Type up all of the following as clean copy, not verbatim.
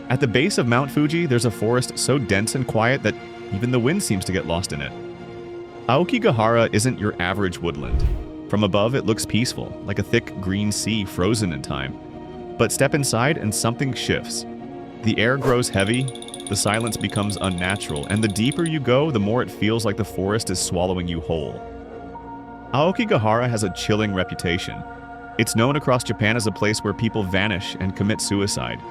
At the base of Mount Fuji, there's a forest so dense and quiet that even the wind seems to get lost in it. Aokigahara isn't your average woodland. From above, it looks peaceful, like a thick green sea frozen in time. But step inside and something shifts. The air grows heavy, the silence becomes unnatural, and the deeper you go, the more it feels like the forest is swallowing you whole. Aokigahara has a chilling reputation. It's known across Japan as a place where people vanish and commit suicide.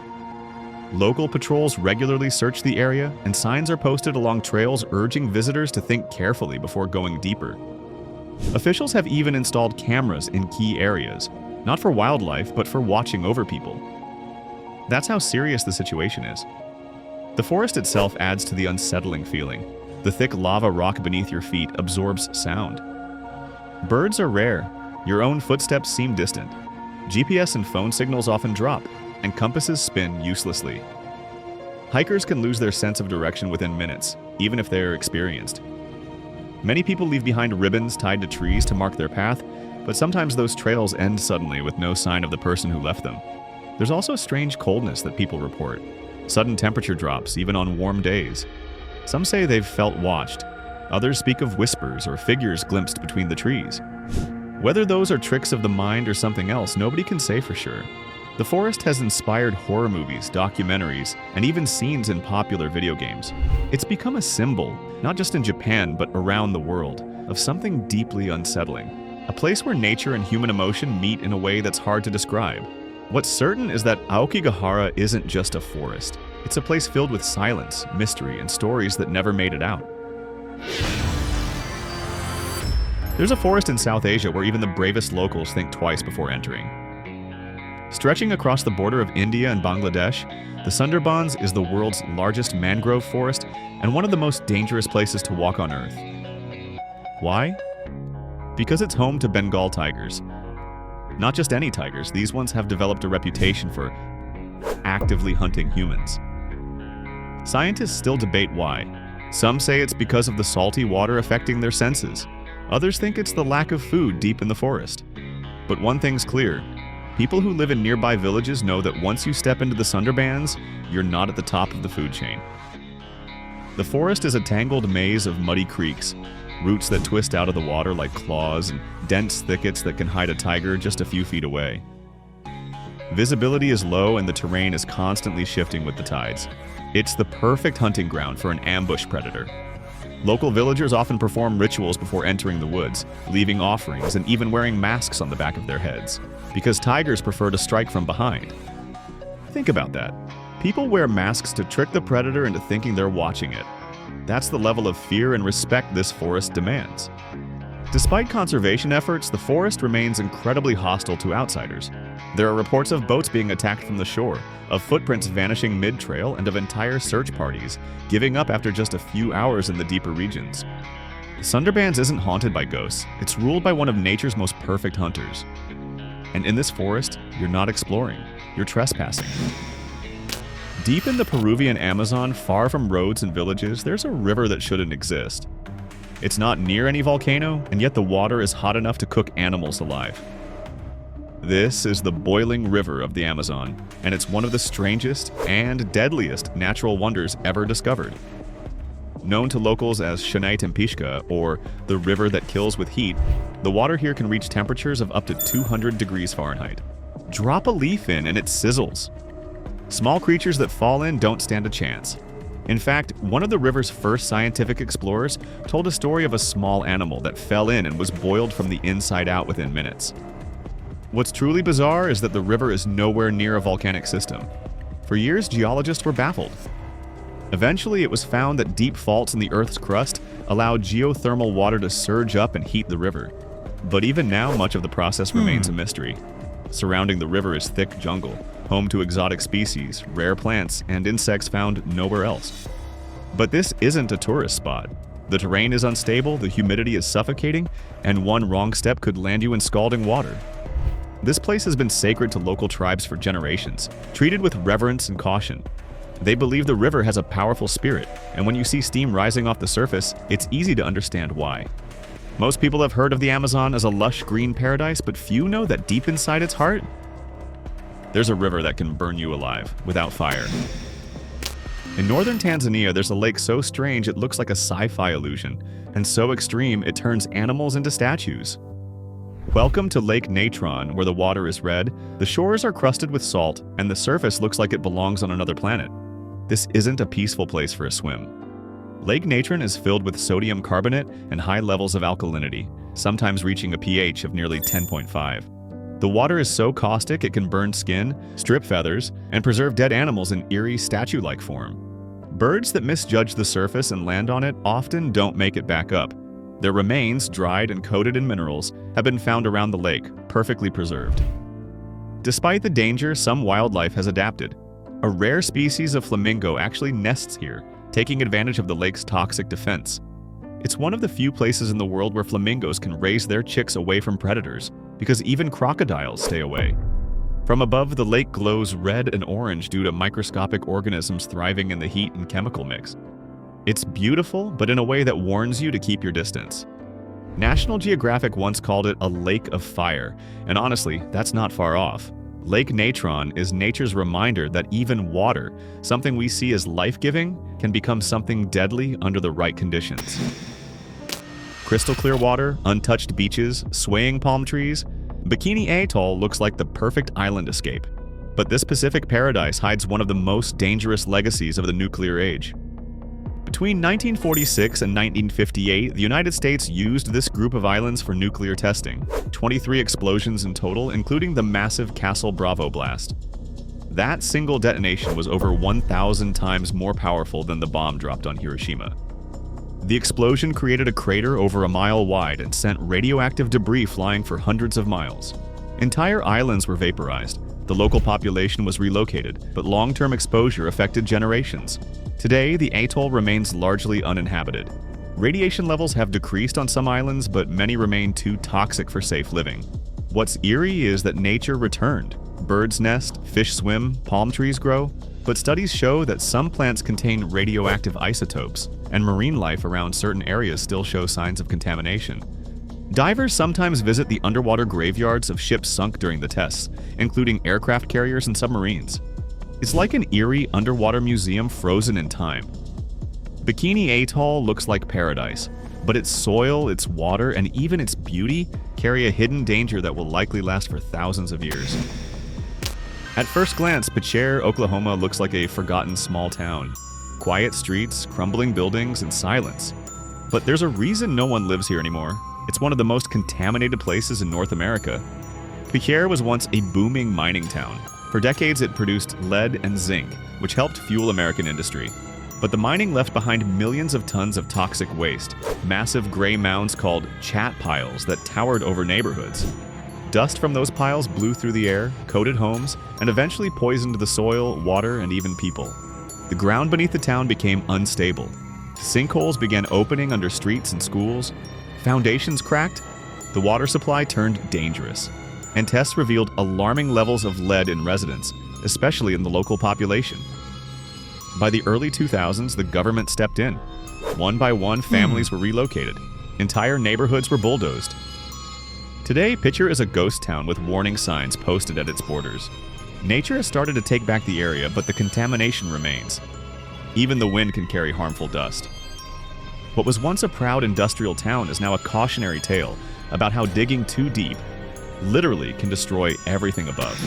Local patrols regularly search the area, and signs are posted along trails urging visitors to think carefully before going deeper. Officials have even installed cameras in key areas, not for wildlife, but for watching over people. That's how serious the situation is. The forest itself adds to the unsettling feeling. The thick lava rock beneath your feet absorbs sound. Birds are rare. Your own footsteps seem distant. GPS and phone signals often drop, and compasses spin uselessly. Hikers can lose their sense of direction within minutes, even if they are experienced. Many people leave behind ribbons tied to trees to mark their path, but sometimes those trails end suddenly with no sign of the person who left them. There's also a strange coldness that people report. Sudden temperature drops, even on warm days. Some say they've felt watched. Others speak of whispers or figures glimpsed between the trees. Whether those are tricks of the mind or something else, nobody can say for sure. The forest has inspired horror movies, documentaries, and even scenes in popular video games. It's become a symbol, not just in Japan, but around the world, of something deeply unsettling. A place where nature and human emotion meet in a way that's hard to describe. What's certain is that Aokigahara isn't just a forest. It's a place filled with silence, mystery, and stories that never made it out. There's a forest in South Asia where even the bravest locals think twice before entering. Stretching across the border of India and Bangladesh, the Sundarbans is the world's largest mangrove forest and one of the most dangerous places to walk on Earth. Why? Because it's home to Bengal tigers. Not just any tigers, these ones have developed a reputation for actively hunting humans. Scientists still debate why. Some say it's because of the salty water affecting their senses. Others think it's the lack of food deep in the forest. But one thing's clear. People who live in nearby villages know that once you step into the Sundarbans, you're not at the top of the food chain. The forest is a tangled maze of muddy creeks, roots that twist out of the water like claws, and dense thickets that can hide a tiger just a few feet away. Visibility is low and the terrain is constantly shifting with the tides. It's the perfect hunting ground for an ambush predator. Local villagers often perform rituals before entering the woods, leaving offerings and even wearing masks on the back of their heads, because tigers prefer to strike from behind. Think about that. People wear masks to trick the predator into thinking they're watching it. That's the level of fear and respect this forest demands. Despite conservation efforts, the forest remains incredibly hostile to outsiders. There are reports of boats being attacked from the shore, of footprints vanishing mid-trail, and of entire search parties giving up after just a few hours in the deeper regions. Sundarbans isn't haunted by ghosts, it's ruled by one of nature's most perfect hunters. And in this forest, you're not exploring, you're trespassing. Deep in the Peruvian Amazon, far from roads and villages, there's a river that shouldn't exist. It's not near any volcano, and yet the water is hot enough to cook animals alive. This is the boiling river of the Amazon, and it's one of the strangest and deadliest natural wonders ever discovered. Known to locals as Shanai Tempishka, or the river that kills with heat, the water here can reach temperatures of up to 200 degrees Fahrenheit. Drop a leaf in and it sizzles. Small creatures that fall in don't stand a chance. In fact, one of the river's first scientific explorers told a story of a small animal that fell in and was boiled from the inside out within minutes. What's truly bizarre is that the river is nowhere near a volcanic system. For years, geologists were baffled. Eventually, it was found that deep faults in the Earth's crust allowed geothermal water to surge up and heat the river. But even now, much of the process remains a mystery. Surrounding the river is thick jungle, home to exotic species, rare plants, and insects found nowhere else. But this isn't a tourist spot. The terrain is unstable, the humidity is suffocating, and one wrong step could land you in scalding water. This place has been sacred to local tribes for generations, treated with reverence and caution. They believe the river has a powerful spirit, and when you see steam rising off the surface, it's easy to understand why. Most people have heard of the Amazon as a lush green paradise, but few know that deep inside its heart, there's a river that can burn you alive without fire. In northern Tanzania, there's a lake so strange it looks like a sci-fi illusion, and so extreme it turns animals into statues. Welcome to Lake Natron, where the water is red, the shores are crusted with salt, and the surface looks like it belongs on another planet. This isn't a peaceful place for a swim. Lake Natron is filled with sodium carbonate and high levels of alkalinity, sometimes reaching a pH of nearly 10.5. The water is so caustic it can burn skin, strip feathers, and preserve dead animals in eerie statue-like form. Birds that misjudge the surface and land on it often don't make it back up. Their remains, dried and coated in minerals, have been found around the lake, perfectly preserved. Despite the danger, some wildlife has adapted. A rare species of flamingo actually nests here, taking advantage of the lake's toxic defense. It's one of the few places in the world where flamingos can raise their chicks away from predators, because even crocodiles stay away. From above, the lake glows red and orange due to microscopic organisms thriving in the heat and chemical mix. It's beautiful, but in a way that warns you to keep your distance. National Geographic once called it a lake of fire, and honestly, that's not far off. Lake Natron is nature's reminder that even water, something we see as life-giving, can become something deadly under the right conditions. Crystal clear water, untouched beaches, swaying palm trees. Bikini Atoll looks like the perfect island escape. But this Pacific paradise hides one of the most dangerous legacies of the nuclear age. Between 1946 and 1958, the United States used this group of islands for nuclear testing, 23 explosions in total, including the massive Castle Bravo blast. That single detonation was over 1,000 times more powerful than the bomb dropped on Hiroshima. The explosion created a crater over a mile wide and sent radioactive debris flying for hundreds of miles. Entire islands were vaporized. The local population was relocated, but long-term exposure affected generations. Today, the atoll remains largely uninhabited. Radiation levels have decreased on some islands, but many remain too toxic for safe living. What's eerie is that nature returned. Birds nest, fish swim, palm trees grow, but studies show that some plants contain radioactive isotopes, and marine life around certain areas still show signs of contamination. Divers sometimes visit the underwater graveyards of ships sunk during the tests, including aircraft carriers and submarines. It's like an eerie underwater museum frozen in time. Bikini Atoll looks like paradise, but its soil, its water, and even its beauty carry a hidden danger that will likely last for thousands of years. At first glance, Picher, Oklahoma looks like a forgotten small town. Quiet streets, crumbling buildings, and silence. But there's a reason no one lives here anymore. It's one of the most contaminated places in North America. Picher was once a booming mining town. For decades, it produced lead and zinc, which helped fuel American industry. But the mining left behind millions of tons of toxic waste, massive gray mounds called chat piles that towered over neighborhoods. Dust from those piles blew through the air, coated homes, and eventually poisoned the soil, water, and even people. The ground beneath the town became unstable. Sinkholes began opening under streets and schools. Foundations cracked. The water supply turned dangerous. And tests revealed alarming levels of lead in residents, especially in the local population. By the early 2000s, the government stepped in. One by one, families were relocated. Entire neighborhoods were bulldozed. Today, Picher is a ghost town with warning signs posted at its borders. Nature has started to take back the area, but the contamination remains. Even the wind can carry harmful dust. What was once a proud industrial town is now a cautionary tale about how digging too deep literally can destroy everything above.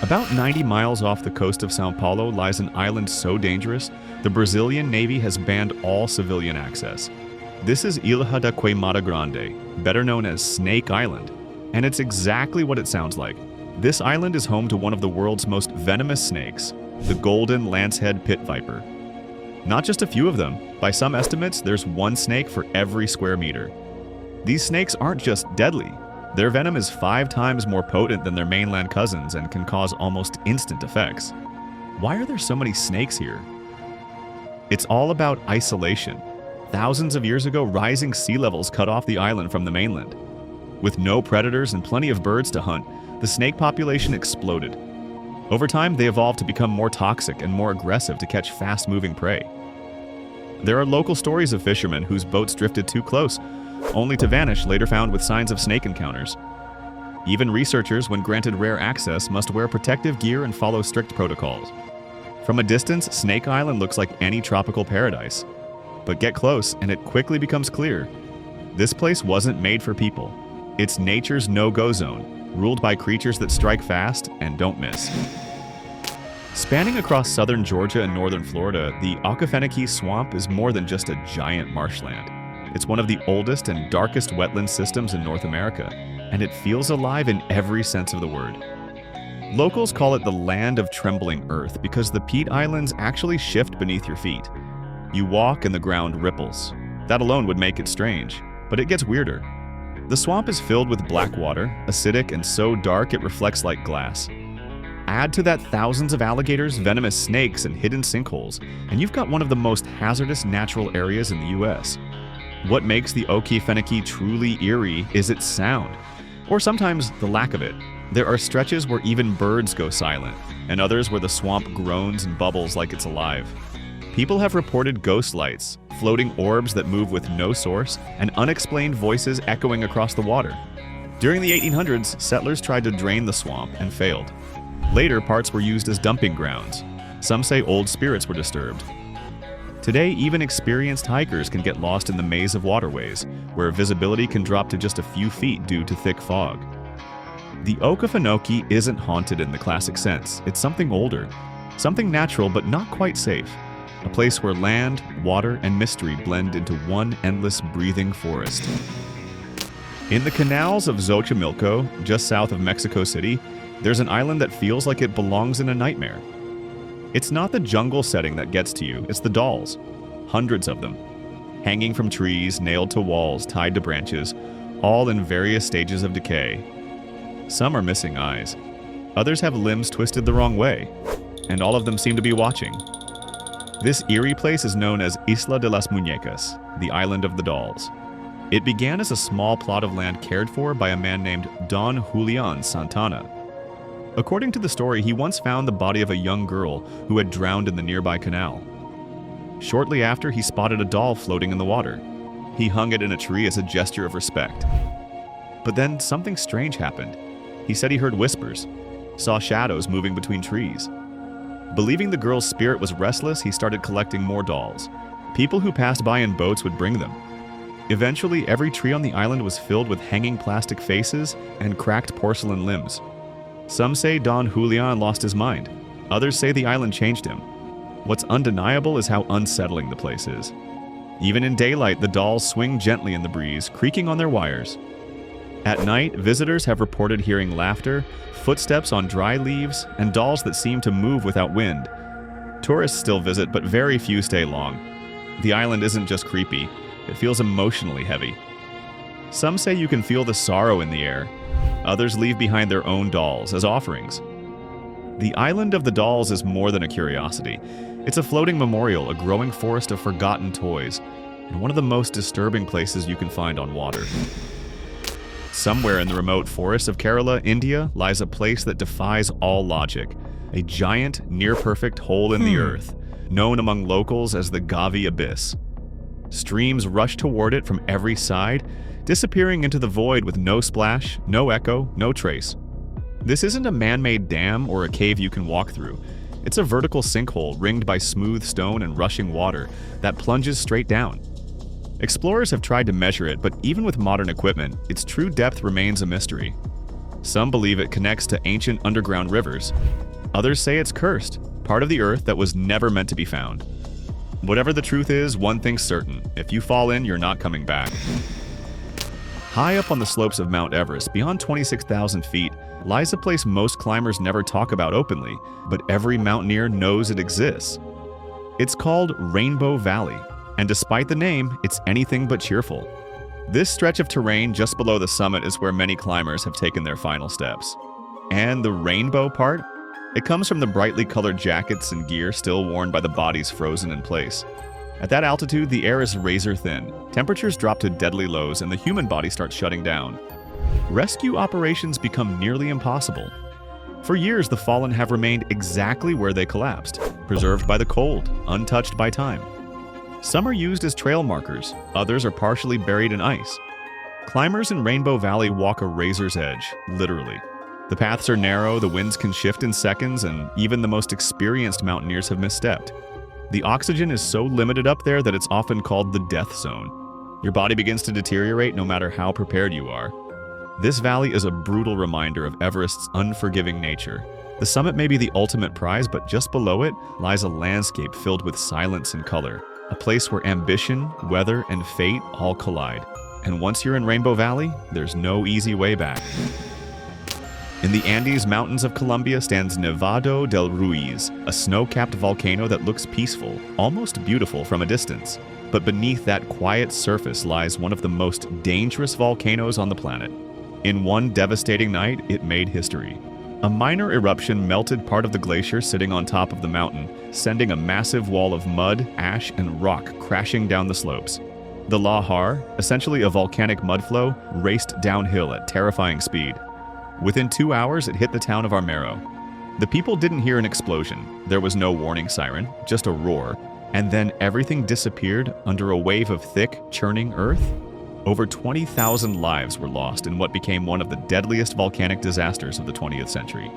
About 90 miles off the coast of São Paulo lies an island so dangerous, the Brazilian Navy has banned all civilian access. This is Ilha da Queimada Grande, better known as Snake Island, and it's exactly what it sounds like. This island is home to one of the world's most venomous snakes, the golden lancehead pit viper. Not just a few of them. By some estimates, there's one snake for every square meter. These snakes aren't just deadly. Their venom is 5 times more potent than their mainland cousins and can cause almost instant effects. Why are there so many snakes here? It's all about isolation. Thousands of years ago, rising sea levels cut off the island from the mainland. With no predators and plenty of birds to hunt, the snake population exploded. Over time, they evolved to become more toxic and more aggressive to catch fast-moving prey. There are local stories of fishermen whose boats drifted too close, only to vanish later found with signs of snake encounters. Even researchers, when granted rare access, must wear protective gear and follow strict protocols. From a distance, Snake Island looks like any tropical paradise. But get close, and it quickly becomes clear. This place wasn't made for people. It's nature's no-go zone, ruled by creatures that strike fast and don't miss. Spanning across southern Georgia and northern Florida, the Okafeni Swamp is more than just a giant marshland. It's one of the oldest and darkest wetland systems in North America, and it feels alive in every sense of the word. Locals call it the land of trembling earth because the peat islands actually shift beneath your feet. You walk and the ground ripples. That alone would make it strange, but it gets weirder. The swamp is filled with black water, acidic and so dark it reflects like glass. Add to that thousands of alligators, venomous snakes, and hidden sinkholes, and you've got one of the most hazardous natural areas in the US. What makes the Okafeni truly eerie is its sound, or sometimes the lack of it. There are stretches where even birds go silent, and others where the swamp groans and bubbles like it's alive. People have reported ghost lights, floating orbs that move with no source, and unexplained voices echoing across the water. During the 1800s, settlers tried to drain the swamp and failed. Later, parts were used as dumping grounds. Some say old spirits were disturbed. Today, even experienced hikers can get lost in the maze of waterways, where visibility can drop to just a few feet due to thick fog. The Okafeni isn't haunted in the classic sense. It's something older, something natural but not quite safe. A place where land, water, and mystery blend into one endless breathing forest. In the canals of Xochimilco, just south of Mexico City, there's an island that feels like it belongs in a nightmare. It's not the jungle setting that gets to you, it's the dolls. Hundreds of them. Hanging from trees, nailed to walls, tied to branches, all in various stages of decay. Some are missing eyes. Others have limbs twisted the wrong way. And all of them seem to be watching. This eerie place is known as Isla de las Muñecas, the Island of the Dolls. It began as a small plot of land cared for by a man named Don Julian Santana. According to the story, he once found the body of a young girl who had drowned in the nearby canal. Shortly after, he spotted a doll floating in the water. He hung it in a tree as a gesture of respect. But then something strange happened. He said he heard whispers, saw shadows moving between trees. Believing the girl's spirit was restless, he started collecting more dolls. People who passed by in boats would bring them. Eventually, every tree on the island was filled with hanging plastic faces and cracked porcelain limbs. Some say Don Julian lost his mind. Others say the island changed him. What's undeniable is how unsettling the place is. Even in daylight, the dolls swing gently in the breeze, creaking on their wires. At night, visitors have reported hearing laughter, footsteps on dry leaves, and dolls that seem to move without wind. Tourists still visit, but very few stay long. The island isn't just creepy, it feels emotionally heavy. Some say you can feel the sorrow in the air. Others leave behind their own dolls as offerings. The Island of the Dolls is more than a curiosity. It's a floating memorial, a growing forest of forgotten toys, and one of the most disturbing places you can find on water. Somewhere in the remote forests of Kerala, India, lies a place that defies all logic. A giant, near-perfect hole in the earth, known among locals as the Gavi Abyss. Streams rush toward it from every side, disappearing into the void with no splash, no echo, no trace. This isn't a man-made dam or a cave you can walk through. It's a vertical sinkhole ringed by smooth stone and rushing water that plunges straight down. Explorers have tried to measure it, but even with modern equipment, its true depth remains a mystery. Some believe it connects to ancient underground rivers. Others say it's cursed, part of the earth that was never meant to be found. Whatever the truth is, one thing's certain: if you fall in, you're not coming back. High up on the slopes of Mount Everest, beyond 26,000 feet, lies a place most climbers never talk about openly, but every mountaineer knows it exists. It's called Rainbow Valley, and despite the name, it's anything but cheerful. This stretch of terrain just below the summit is where many climbers have taken their final steps. And the rainbow part? It comes from the brightly colored jackets and gear still worn by the bodies frozen in place. At that altitude, the air is razor thin. Temperatures drop to deadly lows and the human body starts shutting down. Rescue operations become nearly impossible. For years, the fallen have remained exactly where they collapsed, preserved by the cold, untouched by time. Some are used as trail markers, others are partially buried in ice. Climbers in Rainbow Valley walk a razor's edge, literally. The paths are narrow, the winds can shift in seconds, and even the most experienced mountaineers have misstepped. The oxygen is so limited up there that it's often called the death zone. Your body begins to deteriorate no matter how prepared you are. This valley is a brutal reminder of Everest's unforgiving nature. The summit may be the ultimate prize, but just below it lies a landscape filled with silence and color, a place where ambition, weather, and fate all collide. And once you're in Rainbow Valley, there's no easy way back. In the Andes Mountains of Colombia stands Noado del Ruiz, a snow-capped volcano that looks peaceful, almost beautiful from a distance. But beneath that quiet surface lies one of the most dangerous volcanoes on the planet. In one devastating night, it made history. A minor eruption melted part of the glacier sitting on top of the mountain, sending a massive wall of mud, ash, and rock crashing down the slopes. The lahar, essentially a volcanic mudflow, raced downhill at terrifying speed. Within 2 hours, it hit the town of Armero. The people didn't hear an explosion. There was no warning siren, just a roar. And then everything disappeared under a wave of thick, churning earth. Over 20,000 lives were lost in what became one of the deadliest volcanic disasters of the 20th century.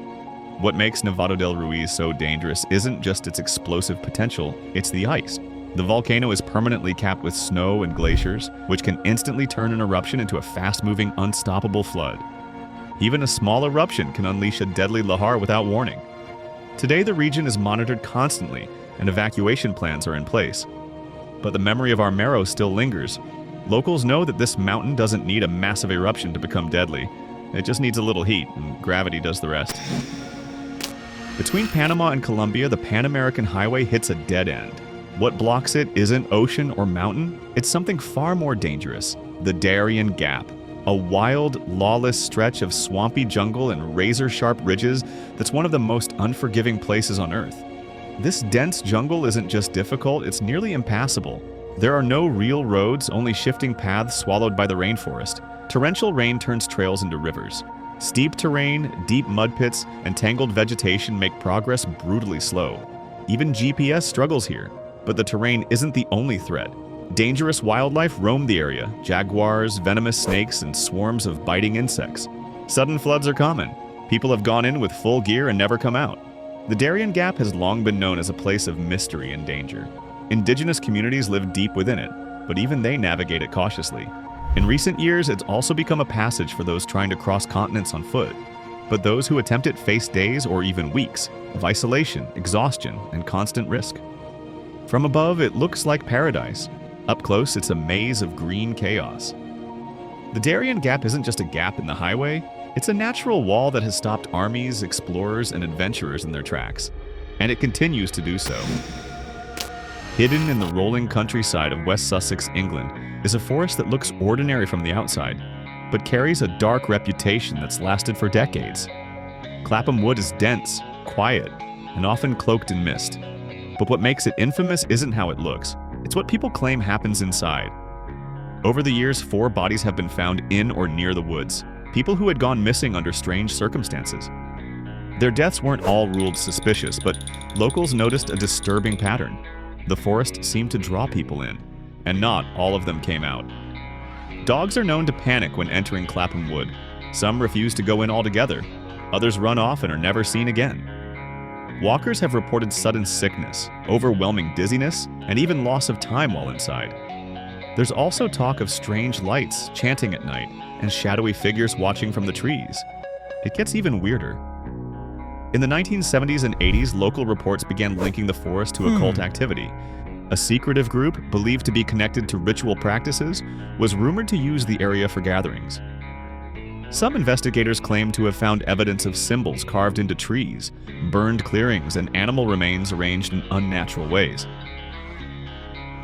What makes Noado del Ruiz so dangerous isn't just its explosive potential, it's the ice. The volcano is permanently capped with snow and glaciers, which can instantly turn an eruption into a fast-moving, unstoppable flood. Even a small eruption can unleash a deadly lahar without warning. Today, the region is monitored constantly, and evacuation plans are in place. But the memory of Armero still lingers. Locals know that this mountain doesn't need a massive eruption to become deadly. It just needs a little heat, and gravity does the rest. Between Panama and Colombia, the Pan-American Highway hits a dead end. What blocks it isn't ocean or mountain, it's something far more dangerous: the Darian Gap. A wild, lawless stretch of swampy jungle and razor-sharp ridges that's one of the most unforgiving places on Earth. This dense jungle isn't just difficult, it's nearly impassable. There are no real roads, only shifting paths swallowed by the rainforest. Torrential rain turns trails into rivers. Steep terrain, deep mud pits, and tangled vegetation make progress brutally slow. Even GPS struggles here, but the terrain isn't the only threat. Dangerous wildlife roam the area: jaguars, venomous snakes, and swarms of biting insects. Sudden floods are common. People have gone in with full gear and never come out. The Darian Gap has long been known as a place of mystery and danger. Indigenous communities live deep within it, but even they navigate it cautiously. In recent years, it's also become a passage for those trying to cross continents on foot. But those who attempt it face days or even weeks of isolation, exhaustion, and constant risk. From above, it looks like paradise. Up close, it's a maze of green chaos. The Darian Gap isn't just a gap in the highway, it's a natural wall that has stopped armies, explorers, and adventurers in their tracks. And it continues to do so. Hidden in the rolling countryside of West Sussex, England, is a forest that looks ordinary from the outside, but carries a dark reputation that's lasted for decades. Clappam Wood is dense, quiet, and often cloaked in mist. But what makes it infamous isn't how it looks. It's what people claim happens inside. Over the years, 4 bodies have been found in or near the woods, people who had gone missing under strange circumstances. Their deaths weren't all ruled suspicious, but locals noticed a disturbing pattern. The forest seemed to draw people in, and not all of them came out. Dogs are known to panic when entering Clappam Wood. Some refuse to go in altogether. Others run off and are never seen again. Walkers have reported sudden sickness, overwhelming dizziness, and even loss of time while inside. There's also talk of strange lights chanting at night and shadowy figures watching from the trees. It gets even weirder. In the 1970s and 80s, local reports began linking the forest to occult activity. A secretive group, believed to be connected to ritual practices, was rumored to use the area for gatherings. Some investigators claim to have found evidence of symbols carved into trees, burned clearings, and animal remains arranged in unnatural ways.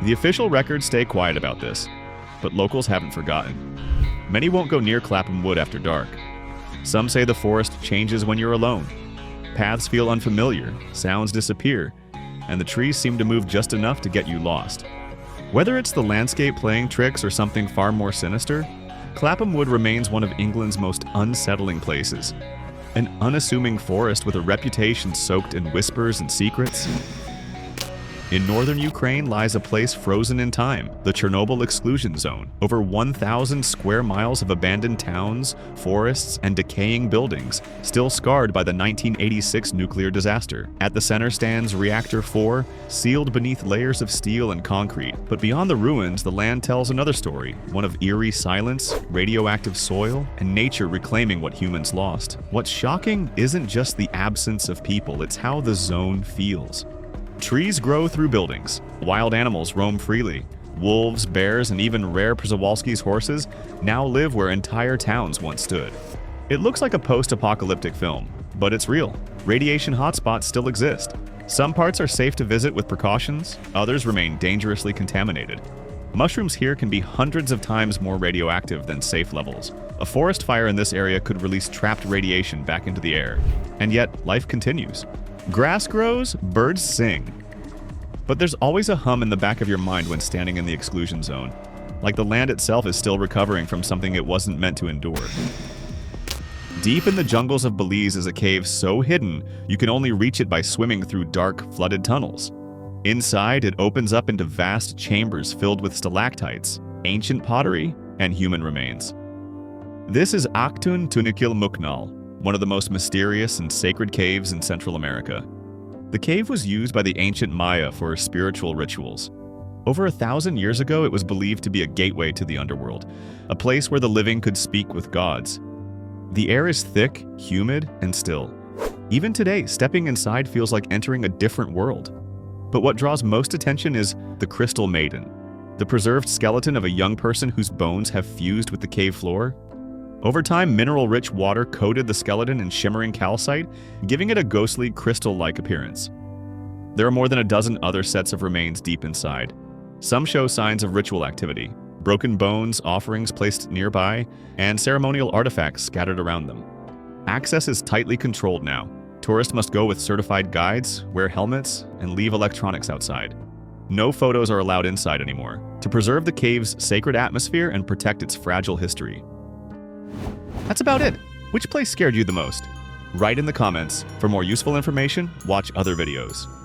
The official records stay quiet about this, but locals haven't forgotten. Many won't go near Clappam Wood after dark. Some say the forest changes when you're alone. Paths feel unfamiliar, sounds disappear, and the trees seem to move just enough to get you lost. Whether it's the landscape playing tricks or something far more sinister, Clappam Wood remains one of England's most unsettling places. An unassuming forest with a reputation soaked in whispers and secrets. In northern Ukraine lies a place frozen in time, the Chernobyl Exclusion Zone. Over 1,000 square miles of abandoned towns, forests, and decaying buildings, still scarred by the 1986 nuclear disaster. At the center stands Reactor 4, sealed beneath layers of steel and concrete. But beyond the ruins, the land tells another story, one of eerie silence, radioactive soil, and nature reclaiming what humans lost. What's shocking isn't just the absence of people, it's how the zone feels. Trees grow through buildings. Wild animals roam freely. Wolves, bears, and even rare Przewalski's horses now live where entire towns once stood. It looks like a post-apocalyptic film, but it's real. Radiation hotspots still exist. Some parts are safe to visit with precautions, others remain dangerously contaminated. Mushrooms here can be hundreds of times more radioactive than safe levels. A forest fire in this area could release trapped radiation back into the air. And yet, life continues. Grass grows, birds sing. But there's always a hum in the back of your mind when standing in the exclusion zone, like the land itself is still recovering from something it wasn't meant to endure. Deep in the jungles of Belize is a cave so hidden you can only reach it by swimming through dark, flooded tunnels. Inside, it opens up into vast chambers filled with stalactites, ancient pottery, and human remains. This is Aktun Tunikil Muknal, one of the most mysterious and sacred caves in Central America. The cave was used by the ancient Maya for spiritual rituals. Over 1,000 years ago, it was believed to be a gateway to the underworld, a place where the living could speak with gods. The air is thick, humid, and still. Even today, stepping inside feels like entering a different world. But what draws most attention is the Crystal Maiden, the preserved skeleton of a young person whose bones have fused with the cave floor. Over time, mineral-rich water coated the skeleton in shimmering calcite, giving it a ghostly, crystal-like appearance. There are more than a dozen other sets of remains deep inside. Some show signs of ritual activity, broken bones, offerings placed nearby, and ceremonial artifacts scattered around them. Access is tightly controlled now. Tourists must go with certified guides, wear helmets, and leave electronics outside. No photos are allowed inside anymore, to preserve the cave's sacred atmosphere and protect its fragile history. That's about it. Which place scared you the most? Write in the comments. For more useful information, watch other videos.